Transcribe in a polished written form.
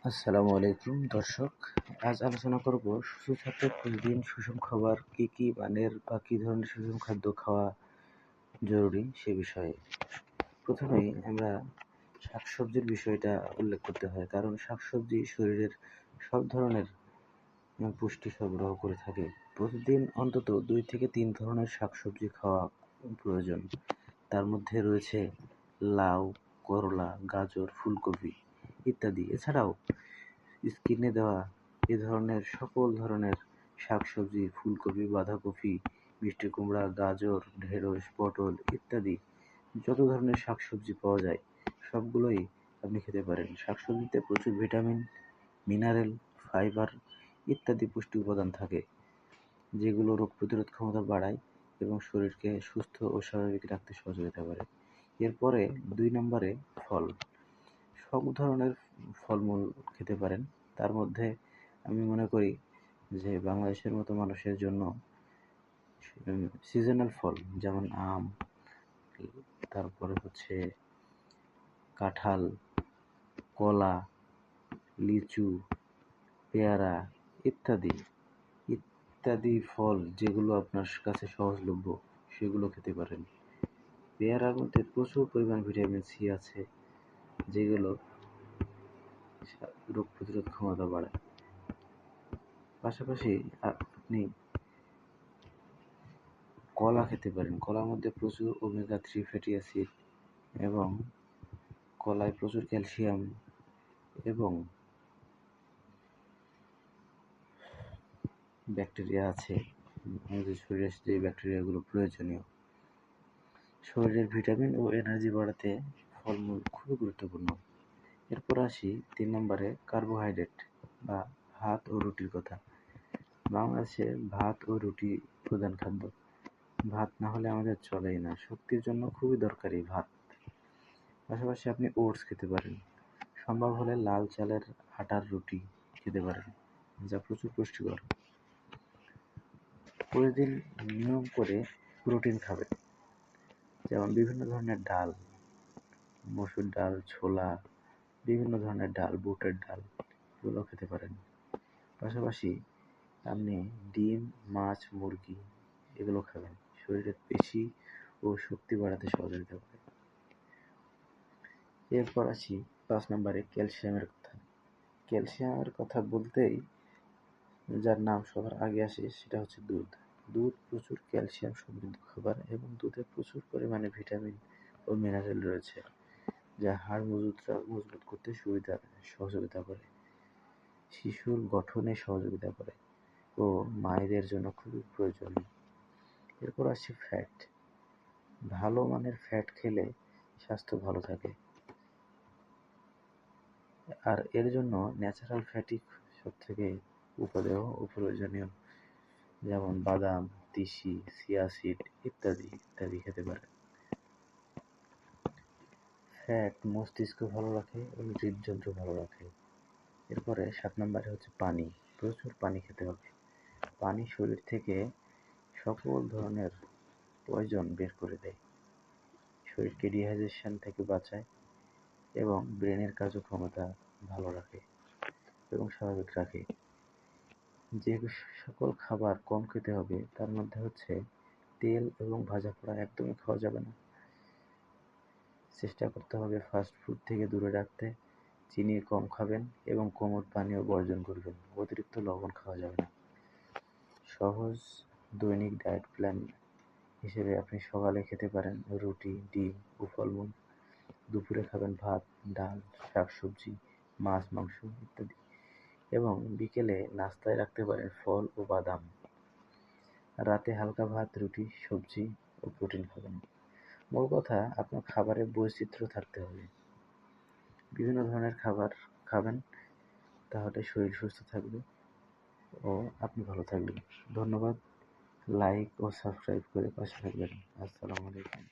আসসালামু আলাইকুম দর্শক। আজ আলোচনা করব সুস্থ থাকতে প্রতিদিন সুষম খাবার কি মানের বা কি ধরনের সুষম খাদ্য খাওয়া জরুরি সে বিষয়ে। প্রথমেই আমরা শাকসবজির বিষয়টা উল্লেখ করতে হয়, কারণ শাকসবজি শরীরের সব ধরনের পুষ্টি সরবরাহ করে থাকে। প্রতিদিন অন্তত 2 থেকে 3 ধরনের শাকসবজি খাওয়া প্রয়োজন। তার মধ্যে রয়েছে লাউ, করলা, গাজর, ফুলকপি ইত্যাদি। এছাড়াও স্ক্রিনে দেওয়া এ ধরনের সকল ধরনের শাকসবজি, ফুলকপি, বাঁধাকপি, মিষ্টি কুমড়া, গাজর, ঢেঁড়স, পটল ইত্যাদি যত ধরনের শাকসবজি পাওয়া যায় সবগুলোই আপনি খেতে পারেন। শাকসবজিতে প্রচুর ভিটামিন, মিনারেল, ফাইবার ইত্যাদি পুষ্টি উপাদান থাকে, যেগুলো রোগ প্রতিরোধ ক্ষমতা বাড়ায় এবং শরীরকে সুস্থ ও স্বাভাবিক রাখতে সহযোগিতা করে। এরপরে 2 নম্বরে ফল। সব ধরনের ফলমূল খেতে পারেন। তার মধ্যে আমি মনে করি যে বাংলাদেশের মতো মানুষের জন্য সিজনাল ফল যেমন আম, তারপরে হচ্ছে কাঁঠাল, কলা, লিচু, পেয়ারা ইত্যাদি ইত্যাদি ফল যেগুলো আপনার কাছে সহজলভ্য সেগুলো খেতে পারেন। পেয়ারার মধ্যে প্রচুর পরিমাণ ভিটামিন সি আছে, যেগুলো রোগ প্রতিরোধ ক্ষমতা বাড়ায়। পাশাপাশি আপনি কলা খেতে পারেন। কলার মধ্যে প্রচুর ওমেগা-3 ফ্যাটি অ্যাসিড এবং কলায় প্রচুর ক্যালসিয়াম এবং ব্যাকটেরিয়া আছে, আমাদের শরীরে যে ব্যাকটেরিয়াগুলো প্রয়োজনীয়। শরীরের ভিটামিন ও এনার্জি বাড়াতে ফলমূল খুবই গুরুত্বপূর্ণ। এরপর আসি 3 নম্বরে কার্বোহাইড্রেট বা ভাত ও রুটির কথা। বাংলাদেশে ভাত ও রুটি প্রধান খাদ্য। ভাত না হলে আমাদের চলেই না। শক্তির জন্য খুবই দরকারি ভাত। পাশাপাশি আপনি ওটস খেতে পারেন। সম্ভব হলে লাল চালের আটার রুটি খেতে পারেন, যা প্রচুর পুষ্টিকর। প্রতিদিন নিয়ম করে প্রোটিন খাবেন, যেমন বিভিন্ন ধরনের ডাল, মসুর ডাল, ছোলা, বিভিন্ন ধরনের ডাল, বুটের ডাল এগুলো খেতে পারেন। পাশাপাশি আপনি ডিম, মাছ, মুরগি এগুলো খাবেন, শরীরের পেশি ও শক্তি বাড়াতে সহযোগিতা করে। এরপর আসি 5 নম্বরে ক্যালসিয়ামের কথা। ক্যালসিয়ামের কথা বলতেই যার নাম সবার আগে আসে সেটা হচ্ছে দুধ। দুধ প্রচুর ক্যালসিয়াম সমৃদ্ধ খাবার এবং দুধে প্রচুর পরিমাণে ভিটামিন ও মিনারেল রয়েছে, যা হাড় মজবুত করতে সহযোগিতা করে, শিশুর গঠনে সহযোগিতা করে ও মায়েদের জন্য খুবই প্রয়োজনীয়। এরপর আসছে ফ্যাট। ভালো মানের ফ্যাট খেলে স্বাস্থ্য ভালো থাকে, আর এর জন্য ন্যাচারাল ফ্যাটই সবথেকে উপদেয় ও প্রয়োজনীয়, যেমন বাদাম, তিসি, চিয়া সিড ইত্যাদি ইত্যাদি খেতে পারেন। ফ্যাট মস্তিষ্ক ভালো রাখে এবং হৃদযন্ত্র ভালো রাখে। এরপরে 7 নম্বরে হচ্ছে পানি। প্রচুর পানি খেতে হবে। পানি শরীর থেকে সকল ধরনের পয়জন বের করে দেয়, শরীরকে ডিহাইড্রেশন থেকে বাঁচায় এবং ব্রেনের কার্যক্ষমতা ভালো রাখে এবং স্বাভাবিক রাখে। যে সকল খাবার কম খেতে হবে তার মধ্যে হচ্ছে তেল এবং ভাজা পোড়া একদমই খাওয়া যাবে না। চেষ্টা করতে হবে ফাস্ট ফুড থেকে দূরে রাখতে। চিনি কম খাবেন এবং কোমল পানীয় বর্জন করবেন। অতিরিক্ত লবণ খাওয়া যাবে না। সহজ দৈনিক ডায়েট প্ল্যান হিসেবে আপনি সকালে খেতে পারেন রুটি, ডিম ও ফলমূল। দুপুরে খাবেন ভাত, ডাল, শাকসবজি, মাছ, মাংস ইত্যাদি এবং বিকেলে নাস্তায় রাখতে পারেন ফল ও বাদাম। রাতে হালকা ভাত, রুটি, সবজি ও প্রোটিন খাবেন। মূল কথা, আপনার খাবারে বৈচিত্র্য থাকতে হবে। বিভিন্ন ধরনের খাবার খাবেন, তাহলে শরীর সুস্থ থাকবে ও আপনি ভালো থাকবেন। ধন্যবাদ। লাইক ও সাবস্ক্রাইব করে পাশে থাকবেন। আসসালামু আলাইকুম।